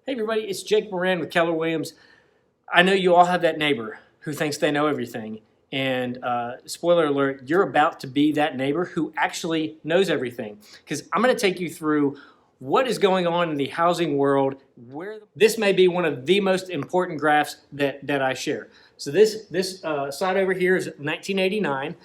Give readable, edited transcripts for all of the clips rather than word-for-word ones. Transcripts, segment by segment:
Hey everybody, it's Jake Moran with Keller Williams. I know you all have that neighbor who thinks they know everything. And spoiler alert, you're about to be that neighbor who actually knows everything. Because I'm going to take you through what is going on in the housing world. This may be one of the most important graphs that I share. So this side over here is 1989.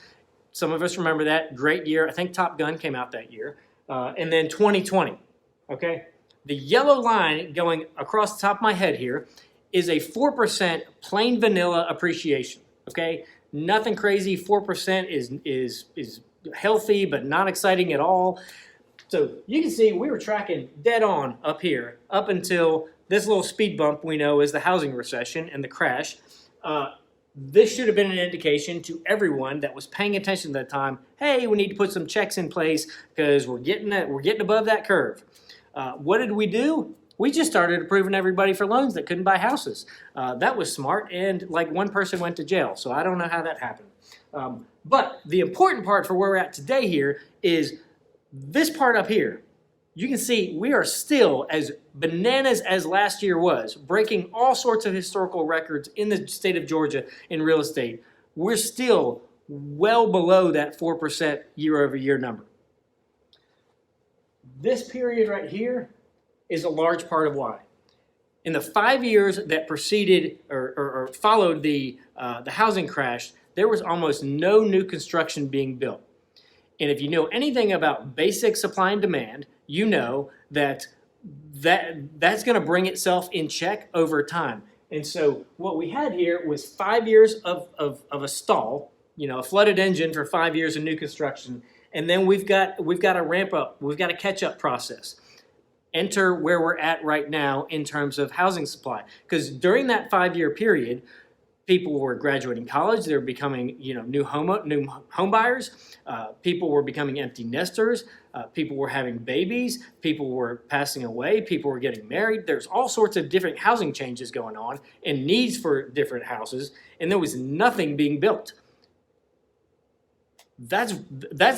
Some of us remember that. Great year. I think Top Gun came out that year. And then 2020. Okay? The yellow line going across the top of my head here is a 4% plain vanilla appreciation, okay? Nothing crazy. 4% is healthy but not exciting at all. So you can see we were tracking dead on up here up until this little speed bump we know is the housing recession and the crash. This should have been an indication to everyone that was paying attention at that time, hey, we need to put some checks in place because we're getting above that curve. What did we do? We just started approving everybody for loans that couldn't buy houses. That was smart, and like one person went to jail, so I don't know how that happened. But the important part for where we're at today here is this part up here. You can see we are still as bananas as last year was, breaking all sorts of historical records in the state of Georgia in real estate. We're still well below that 4% year-over-year number. This period right here is a large part of why. In the 5 years that preceded or followed the housing crash, there was almost no new construction being built. And if you know anything about basic supply and demand, you know that's going to bring itself in check over time. And so what we had here was 5 years of a stall, a flooded engine for 5 years of new construction. And then we've got a ramp up. We've got a catch up process. Enter where we're at right now in terms of housing supply. Because during that 5-year period, people were graduating college. They were becoming new home buyers. People were becoming empty nesters. People were having babies. People were passing away. People were getting married. There's all sorts of different housing changes going on and needs for different houses. And there was nothing being built. That's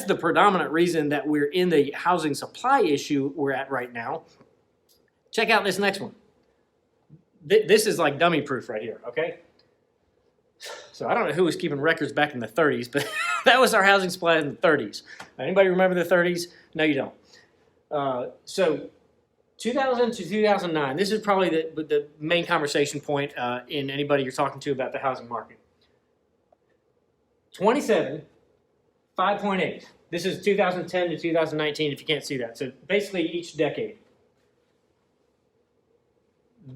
the predominant reason that we're in the housing supply issue we're at right now. Check out this next one. This is like dummy proof right here, okay? So I don't know who was keeping records back in the 30s, but that was our housing supply in the 30s. Anybody remember the 30s? No, you don't. So 2000 to 2009, this is probably the main conversation point in anybody you're talking to about the housing market. 27. 5.8. This is 2010 to 2019 if you can't see that. So basically each decade.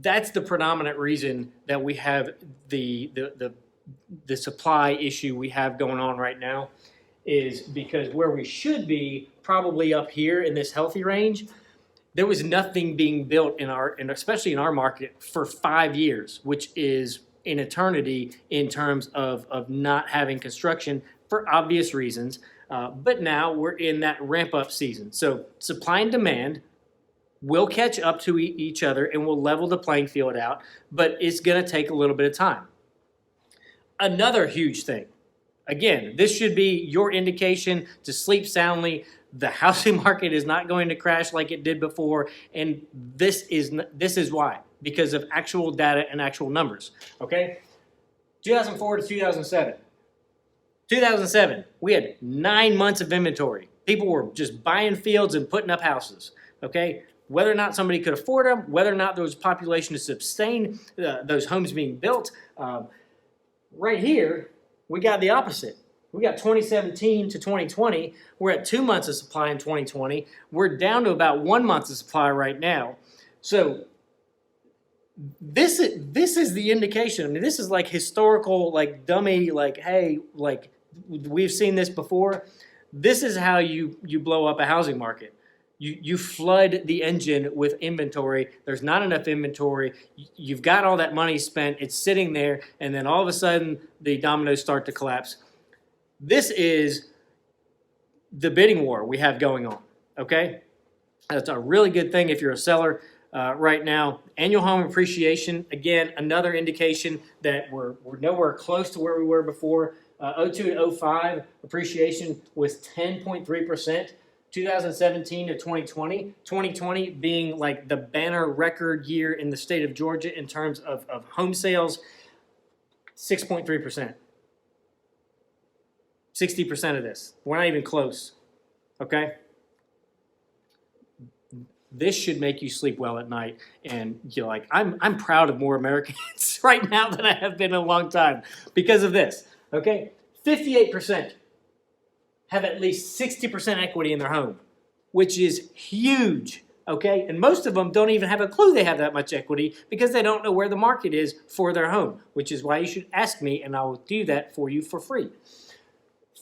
That's the predominant reason that we have the supply issue we have going on right now, is because where we should be probably up here in this healthy range, there was nothing being built and especially in our market for 5 years, which is an eternity in terms of not having construction for obvious reasons. But now we're in that ramp up season. So supply and demand will catch up to each other and will level the playing field out, but it's going to take a little bit of time. Another huge thing, again, this should be your indication to sleep soundly. The housing market is not going to crash like it did before, and this is why, because of actual data and actual numbers, okay? 2004 to 2007. 2007, we had 9 months of inventory. People were just buying fields and putting up houses, okay? Whether or not somebody could afford them, whether or not there was population to sustain those homes being built. Right here, we got the opposite. We got 2017 to 2020. We're at 2 months of supply in 2020. We're down to about 1 month of supply right now. So this is the indication. I mean, this is like historical, like dummy, like, hey, like we've seen this before. This is how you blow up a housing market. You flood the engine with inventory. There's not enough inventory. You've got all that money spent. It's sitting there, and then all of a sudden the dominoes start to collapse. This is the bidding war we have going on, okay? That's a really good thing if you're a seller right now. Annual home appreciation, again, another indication that we're nowhere close to where we were before. 02 to 05 appreciation was 10.3%. 2017 to 2020, 2020 being like the banner record year in the state of Georgia in terms of home sales, 6.3%. 60% of this. We're not even close. Okay? This should make you sleep well at night. And you're like, I'm proud of more Americans right now than I have been in a long time because of this. Okay? 58% have at least 60% equity in their home, which is huge. Okay? And most of them don't even have a clue they have that much equity because they don't know where the market is for their home, which is why you should ask me and I will do that for you for free.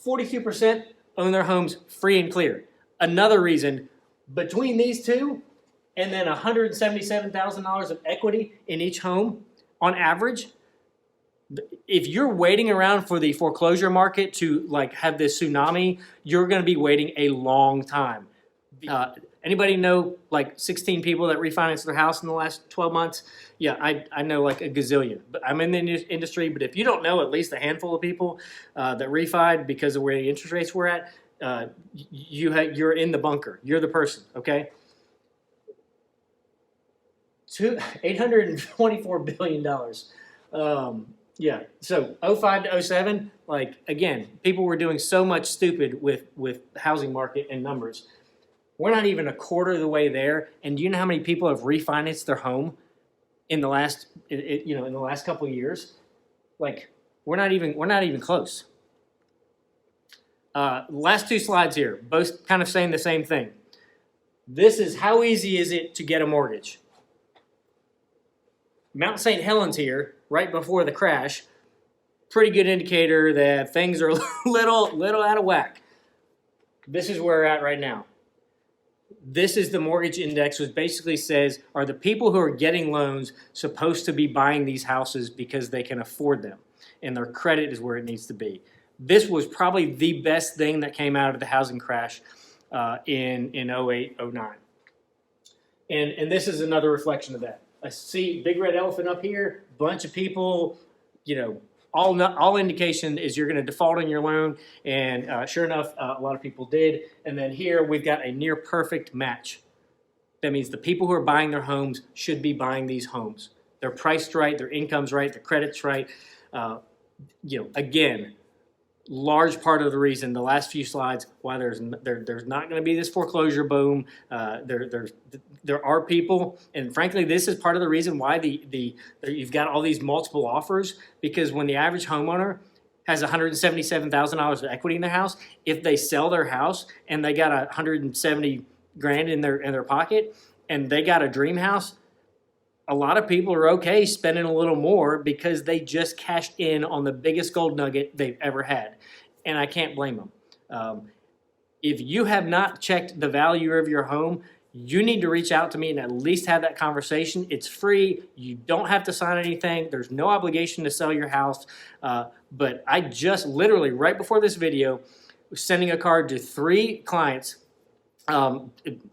42% own their homes free and clear. Another reason, between these two and then $177,000 of equity in each home on average, if you're waiting around for the foreclosure market to like have this tsunami, you're going to be waiting a long time. Anybody know like 16 people that refinanced their house in the last 12 months? Yeah, I know like a gazillion. But I'm in the industry, but if you don't know at least a handful of people that refied because of where the interest rates were at, you're in the bunker. You're the person, okay? $824 billion. Yeah, so 05 to 07, like again, people were doing so much stupid with the housing market and numbers. We're not even a quarter of the way there, and do you know how many people have refinanced their home in the last, in the last couple of years? Like, we're not even close. Last two slides here, both kind of saying the same thing. This is how easy is it to get a mortgage? Mount St. Helens here, right before the crash, pretty good indicator that things are a little out of whack. This is where we're at right now. This is the mortgage index, which basically says, are the people who are getting loans supposed to be buying these houses because they can afford them? And their credit is where it needs to be. This was probably the best thing that came out of the housing crash in 08, 09. And this is another reflection of that. I see big red elephant up here, bunch of people, all indication is you're going to default on your loan, and sure enough, a lot of people did. And then here we've got a near perfect match. That means the people who are buying their homes should be buying these homes. They're priced right, their income's right, their credit's right. Again, large part of the reason, the last few slides, why there's not going to be this foreclosure boom. There are people, and frankly, this is part of the reason why you've got all these multiple offers, because when the average homeowner has $177,000 of equity in their house, if they sell their house and they got $170,000 in their pocket and they got a dream house, a lot of people are okay spending a little more because they just cashed in on the biggest gold nugget they've ever had. And I can't blame them. If you have not checked the value of your home, you need to reach out to me and at least have that conversation. It's free. You don't have to sign anything. There's no obligation to sell your house. But I just literally, right before this video, was sending a card to 3 clients,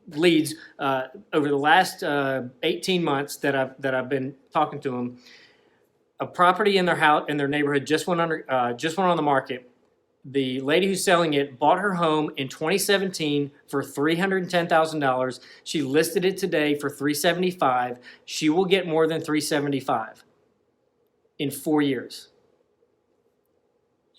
leads over the last 18 months that I've been talking to them. A property in their house in their neighborhood just went on the market. The lady who's selling it bought her home in 2017 for $310,000. She listed it today for $375,000. She will get more than $375,000 in 4 years.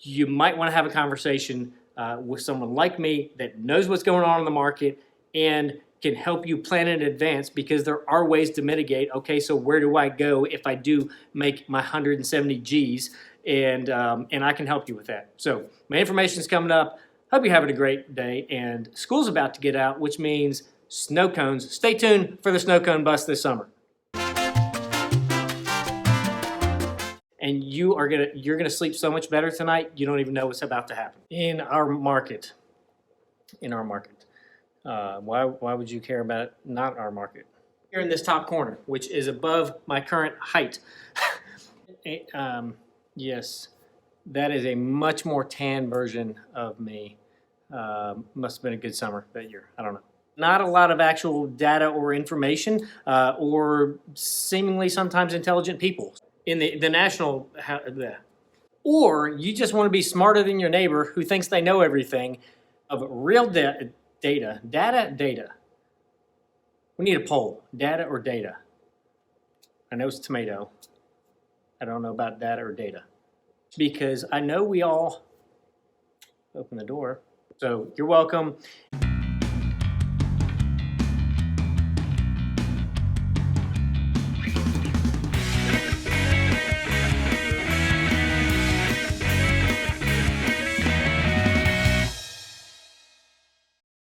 You might want to have a conversation with someone like me that knows what's going on in the market and can help you plan in advance, because there are ways to mitigate. Okay, so where do I go if I do make my 170 G's? And I can help you with that. So my information is coming up. Hope you're having a great day. And school's about to get out, which means snow cones. Stay tuned for the snow cone bus this summer. And you're gonna sleep so much better tonight, you don't even know what's about to happen. In our market. Why would you care about not our market? Here in this top corner, which is above my current height. Yes, that is a much more tan version of me. Must have been a good summer that year. I don't know. Not a lot of actual data or information, or seemingly sometimes intelligent people in the national. Or you just want to be smarter than your neighbor who thinks they know everything. Of real Data. Data. We need a poll. Data or data? I know it's tomato. I don't know about data or data. Because I know we all open the door. So you're welcome.